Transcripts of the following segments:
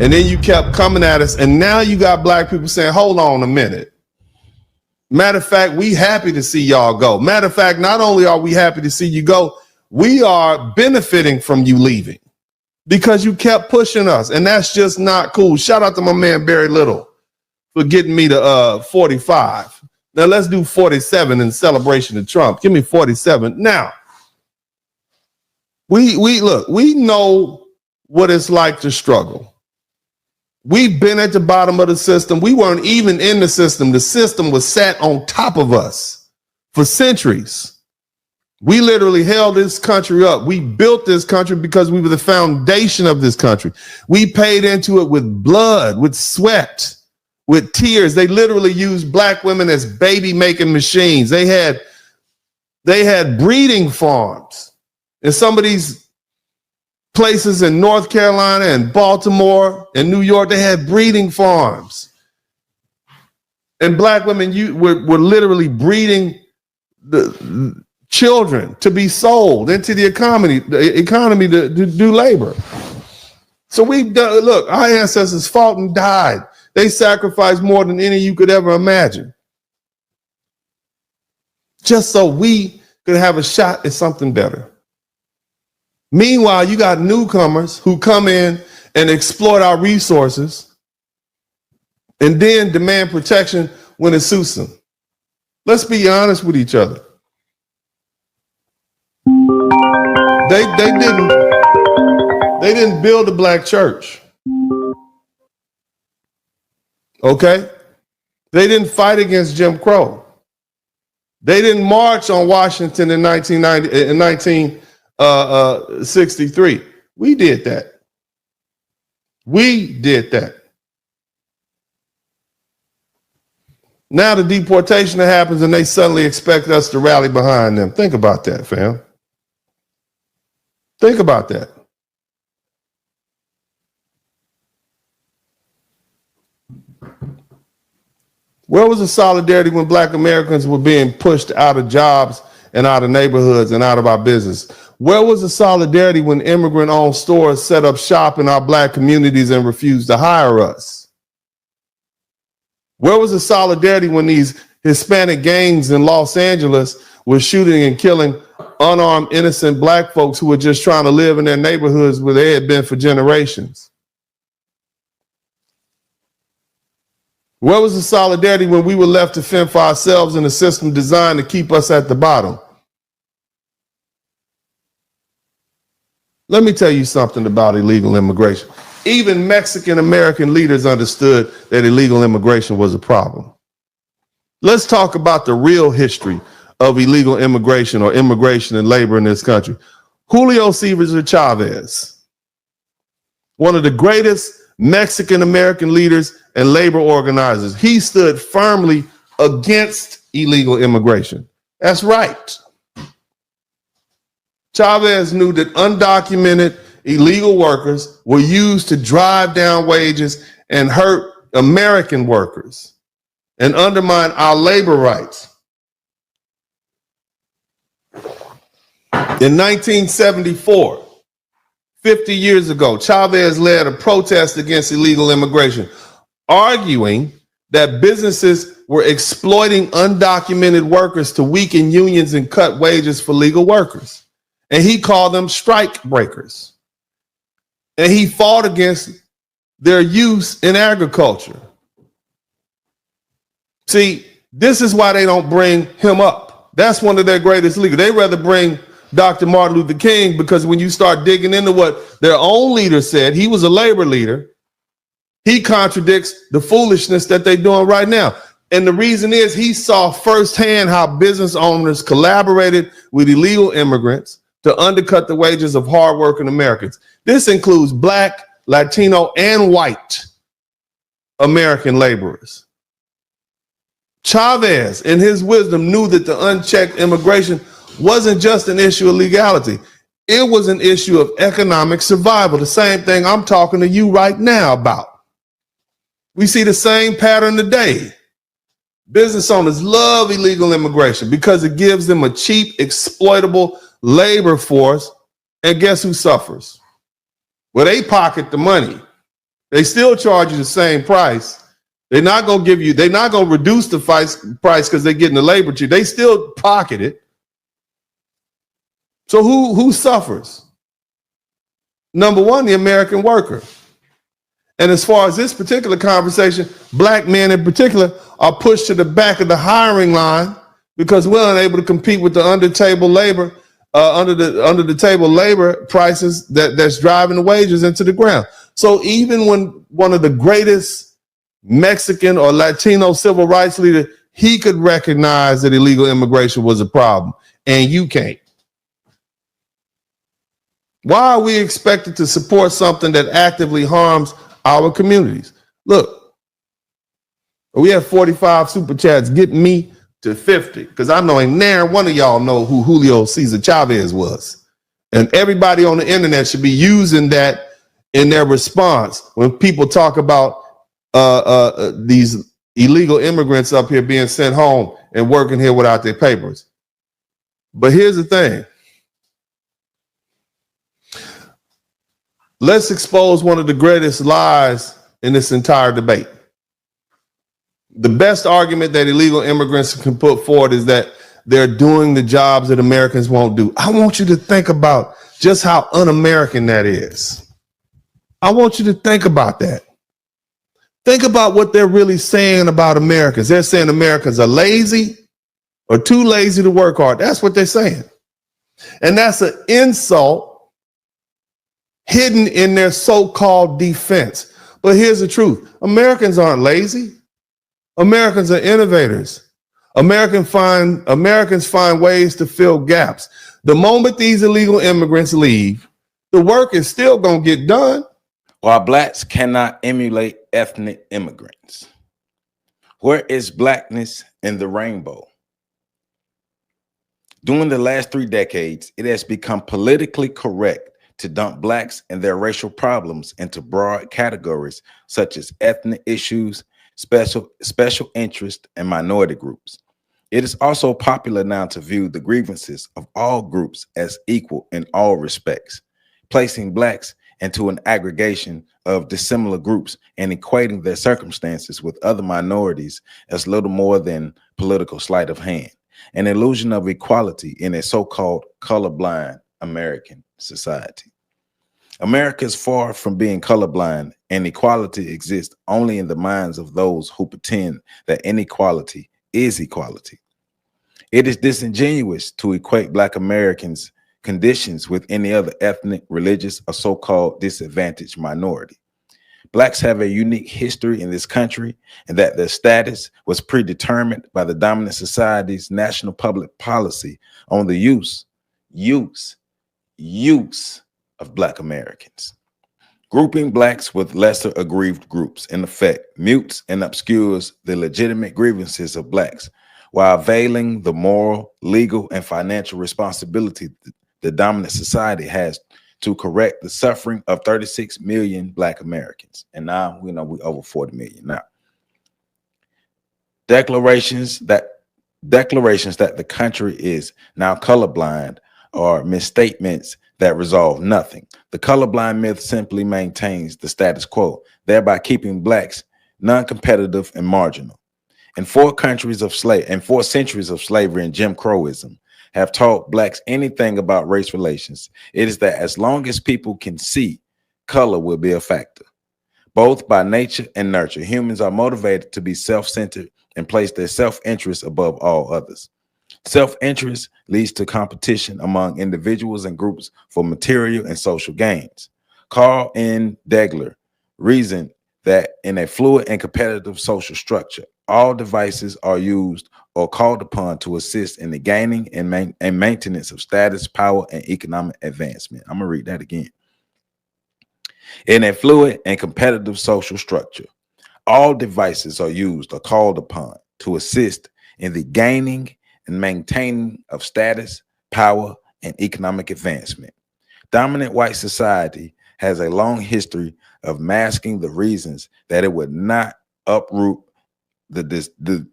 And then you kept coming at us. And now you got black people saying, hold on a minute. Matter of fact, we happy to see y'all go. Matter of fact, not only are we happy to see you go, we are benefiting from you leaving because you kept pushing us. And that's just not cool. Shout out to my man, Barry Little, for getting me to 45. Now let's do 47 in celebration of Trump. Give me 47. Now, we look, we know what it's like to struggle. We've been at the bottom of the system. We weren't even in the system. The system was sat on top of us for centuries. We literally held this country up. We built this country because we were the foundation of this country. We paid into it with blood, with sweat, with tears. They literally used black women as baby making machines. They had breeding farms in some of these places in North Carolina and Baltimore and New York. They had breeding farms, and black women were literally breeding the children to be sold into the economy to do labor. So look, our ancestors fought and died. They sacrificed more than any of you could ever imagine, just so we could have a shot at something better. Meanwhile, you got newcomers who come in and exploit our resources and then demand protection when it suits them. Let's be honest with each other. They didn't build a black church. Okay? They didn't fight against Jim Crow. They didn't march on Washington in 1963. We did that. We did that. Now the deportation that happens and they suddenly expect us to rally behind them. Think about that, fam. Think about that. Where was the solidarity when black Americans were being pushed out of jobs and out of neighborhoods and out of our business? Where was the solidarity when immigrant-owned stores set up shop in our black communities and refused to hire us? Where was the solidarity when these Hispanic gangs in Los Angeles were shooting and killing unarmed, innocent black folks who were just trying to live in their neighborhoods where they had been for generations? Where was the solidarity when we were left to fend for ourselves in a system designed to keep us at the bottom? Let me tell you something about illegal immigration. Even Mexican-American leaders understood that illegal immigration was a problem. Let's talk about the real history of illegal immigration or immigration and labor in this country. Julio Cesar Chavez, one of the greatest Mexican-American leaders and labor organizers. He stood firmly against illegal immigration. That's right. Chavez knew that undocumented illegal workers were used to drive down wages and hurt American workers and undermine our labor rights. In 1974, 50 years ago, Chavez led a protest against illegal immigration, arguing that businesses were exploiting undocumented workers to weaken unions and cut wages for legal workers. And he called them strike breakers. And he fought against their use in agriculture. See, this is why they don't bring him up. That's one of their greatest leaders. They rather bring Dr. Martin Luther King, because when you start digging into what their own leader said, he was a labor leader. He contradicts the foolishness that they're doing right now. And the reason is he saw firsthand how business owners collaborated with illegal immigrants to undercut the wages of hardworking Americans. This includes Black, Latino, and white American laborers. Chavez, in his wisdom, knew that the unchecked immigration wasn't just an issue of legality. It was an issue of economic survival, the same thing I'm talking to you right now about. We see the same pattern today. Business owners love illegal immigration because it gives them a cheap, exploitable labor force. And guess who suffers? Well, they pocket the money. They still charge you the same price. They're not going to give you, they're not going to reduce the price because they're getting the labor cheap. They still pocket it. So who suffers? Number one, the American worker. And as far as this particular conversation, black men in particular are pushed to the back of the hiring line because we're unable to compete with the under the table labor prices that's driving the wages into the ground. So even when one of the greatest Mexican or Latino civil rights leader, he could recognize that illegal immigration was a problem, and you can't. Why are we expected to support something that actively harms our communities? Look, we have 45 super chats. Get me to 50, because I know ain't near one of y'all know who Julio Cesar Chavez was. And everybody on the internet should be using that in their response when people talk about these illegal immigrants up here being sent home and working here without their papers. But here's the thing. Let's expose one of the greatest lies in this entire debate. The best argument that illegal immigrants can put forward is that they're doing the jobs that Americans won't do. I want you to think about just how un-American that is. I want you to think about that. Think about what they're really saying about Americans. They're saying Americans are lazy or too lazy to work hard. That's what they're saying. And that's an insult hidden in their so-called defense. But here's the truth. Americans aren't lazy. Americans are innovators. Americans find ways to fill gaps. The moment these illegal immigrants leave, the work is still going to get done. While blacks cannot emulate ethnic immigrants, where is blackness in the rainbow? During the last 3 decades, it has become politically correct to dump blacks and their racial problems into broad categories such as ethnic issues, special interest, and minority groups. It is also popular now to view the grievances of all groups as equal in all respects, placing blacks into an aggregation of dissimilar groups and equating their circumstances with other minorities as little more than political sleight of hand, an illusion of equality in a so-called colorblind American society. America is far from being colorblind, and equality exists only in the minds of those who pretend that inequality is equality. It is disingenuous to equate Black Americans' conditions with any other ethnic, religious, or so-called disadvantaged minority. Blacks have a unique history in this country, and that their status was predetermined by the dominant society's national public policy on the use of Black Americans. Grouping blacks with lesser aggrieved groups, in effect, mutes and obscures the legitimate grievances of blacks, while veiling the moral, legal, and financial responsibility the dominant society has to correct the suffering of 36 million Black Americans. And now we know we're over 40 million now. Declarations that the country is now colorblind are misstatements that resolve nothing. The colorblind myth simply maintains the status quo, thereby keeping blacks non-competitive and marginal. And 4 centuries of slavery and Jim Crowism have taught blacks anything about race relations, it is that as long as people can see, color will be a factor. Both by nature and nurture, humans are motivated to be self-centered and place their self-interest above all others. Self-interest leads to competition among individuals and groups for material and social gains. Carl N. Degler reasoned that in a fluid and competitive social structure, all devices are used or called upon to assist in the gaining and maintenance of status, power, and economic advancement. I'm going to read that again. In a fluid and competitive social structure, all devices are used or called upon to assist in the gaining and maintaining of status, power, and economic advancement. Dominant white society has a long history of masking the reasons that it would not uproot the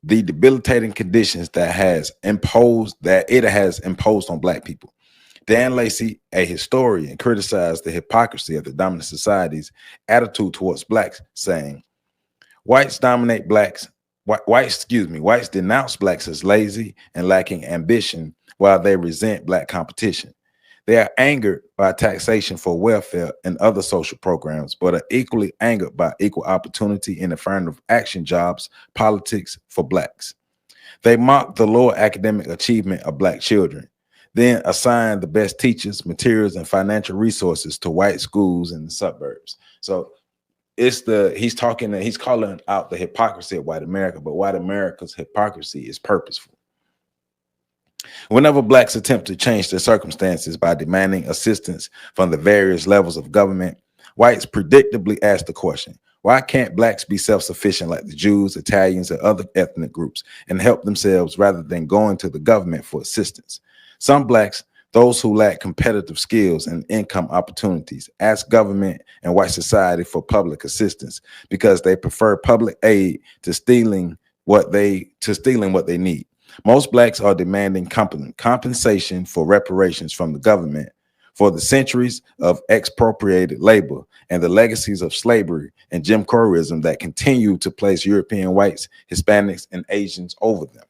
debilitating conditions that it has imposed on Black people. Dan Lacey, a historian, criticized the hypocrisy of the dominant society's attitude towards blacks, saying, whites dominate blacks. Whites denounce blacks as lazy and lacking ambition while they resent black competition. They are angered by taxation for welfare and other social programs, but are equally angered by equal opportunity in affirmative action jobs, politics for blacks. They mock the lower academic achievement of black children, then assign the best teachers, materials, and financial resources to white schools in the suburbs. So he's calling out the hypocrisy of white America, but white America's hypocrisy is purposeful. Whenever blacks attempt to change their circumstances by demanding assistance from the various levels of government, whites predictably ask the question, why can't blacks be self-sufficient like the Jews, Italians, and other ethnic groups and help themselves rather than going to the government for assistance? Some blacks, those who lack competitive skills and income opportunities, ask government and white society for public assistance because they prefer public aid to stealing what they need. Most blacks are demanding compensation for reparations from the government for the centuries of expropriated labor and the legacies of slavery and Jim Crowism that continue to place European whites, Hispanics, and Asians over them.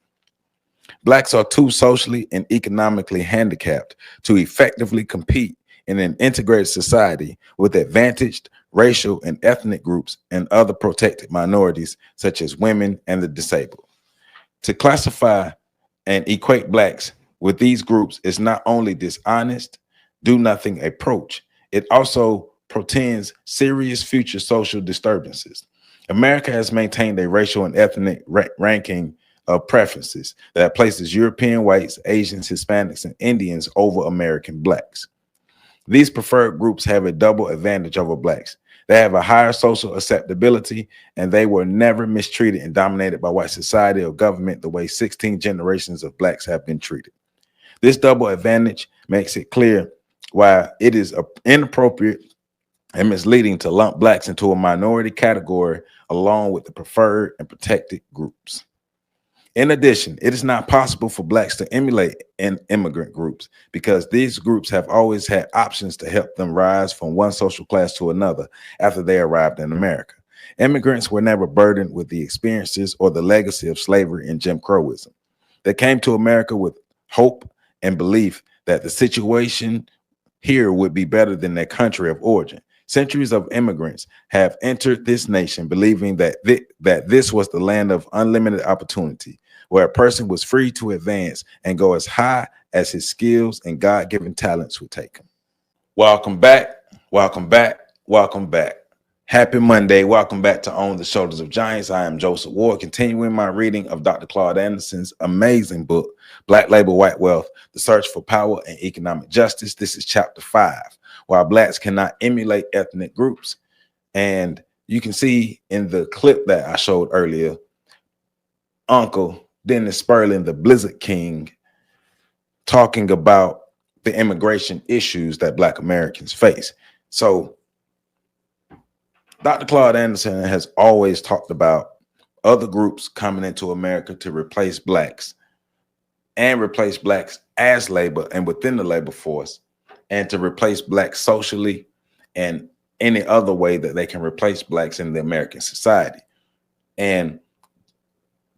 Blacks are too socially and economically handicapped to effectively compete in an integrated society with advantaged racial and ethnic groups and other protected minorities such as women and the disabled. To classify and equate blacks with these groups is not only dishonest, do-nothing approach, it also portends serious future social disturbances. America has maintained a racial and ethnic ranking of preferences that places European whites, Asians, Hispanics, and Indians over American blacks. These preferred groups have a double advantage over blacks. They have a higher social acceptability, and they were never mistreated and dominated by white society or government the way 16 generations of blacks have been treated. This double advantage makes it clear why it is inappropriate and misleading to lump blacks into a minority category along with the preferred and protected groups. In addition, it is not possible for blacks to emulate immigrant groups because these groups have always had options to help them rise from one social class to another after they arrived in America. Immigrants were never burdened with the experiences or the legacy of slavery and Jim Crowism. They came to America with hope and belief that the situation here would be better than their country of origin. Centuries of immigrants have entered this nation believing that this was the land of unlimited opportunity, where a person was free to advance and go as high as his skills and God-given talents would take him. Welcome back. Welcome back. Welcome back. Happy Monday. Welcome back to On the Shoulders of Giants. I am Joseph Ward, continuing my reading of Dr. Claude Anderson's amazing book, Black Labor, White Wealth, The Search for Power and Economic Justice. This is chapter 5, why blacks cannot emulate ethnic groups. And you can see in the clip that I showed earlier, Uncle Dennis Sperling, the Blizzard King, talking about the immigration issues that Black Americans face. So Dr. Claude Anderson has always talked about other groups coming into America to replace blacks and replace blacks as labor and within the labor force, and to replace blacks socially and any other way that they can replace blacks in the American society. And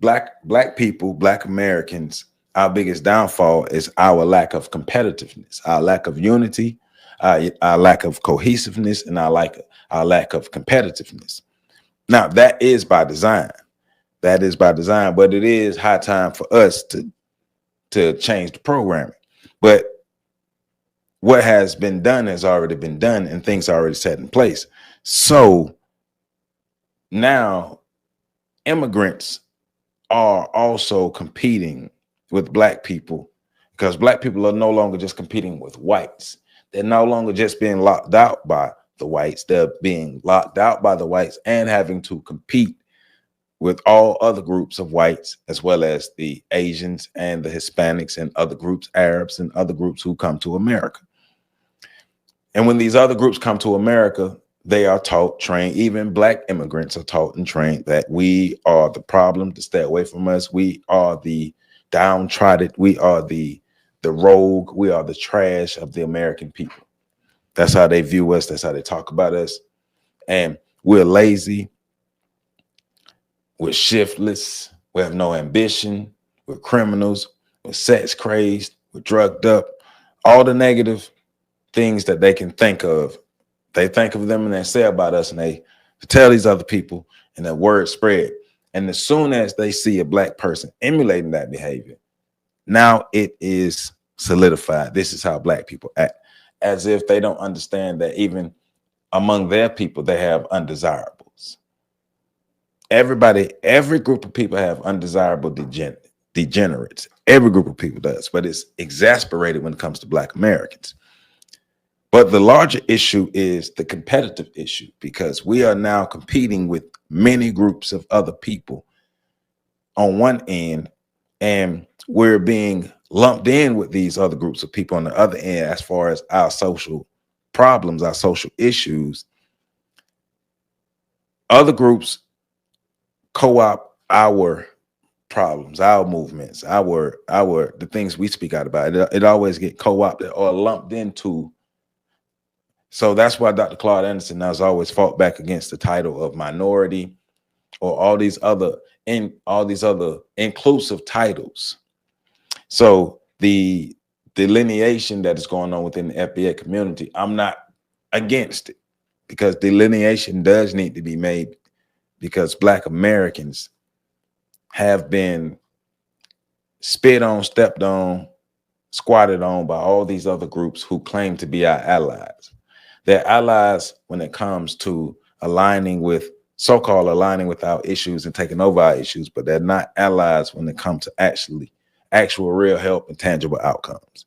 black people, Black Americans, our biggest downfall is our lack of competitiveness, our lack of unity, our lack of cohesiveness, and our lack of competitiveness. Now, that is by design. That is by design, but it is high time for us to change the programming. But what has been done has already been done, and things are already set in place. So now immigrants are also competing with Black people, because Black people are no longer just competing with whites. They're no longer just being locked out by the whites. They're being locked out by the whites and having to compete with all other groups of whites, as well as the Asians and the Hispanics and other groups, Arabs and other groups who come to America. And when these other groups come to America, they are taught, trained, even Black immigrants are taught and trained that we are the problem, to stay away from us. We are the downtrodden. We are the the rogue. We are the trash of the American people. That's how they view us. That's how they talk about us. And we're lazy. We're shiftless. We have no ambition. We're criminals. We're sex crazed. We're drugged up. All the negative things that they can think of, they think of them and they say about us, and they tell these other people, and the word spread. And as soon as they see a black person emulating that behavior, now it is solidified. This is how black people act, as if they don't understand that even among their people, they have undesirables. Everybody, every group of people have undesirable degenerates. Every group of people does, but it's exasperated when it comes to black Americans. But the larger issue is the competitive issue, because we are now competing with many groups of other people on one end, and we're being lumped in with these other groups of people on the other end as far as our social problems, our social issues. Other groups co-opt our problems, our movements, the things we speak out about. It always get co-opted or lumped into. So that's why Dr. Claude Anderson has always fought back against the title of minority or all these other inclusive titles. So the delineation that is going on within the FBA community, I'm not against it, because delineation does need to be made, because black Americans have been spit on, stepped on, squatted on by all these other groups who claim to be our allies. They're allies when it comes to aligning with, so-called aligning with our issues and taking over our issues, but they're not allies when it comes to actual real help and tangible outcomes.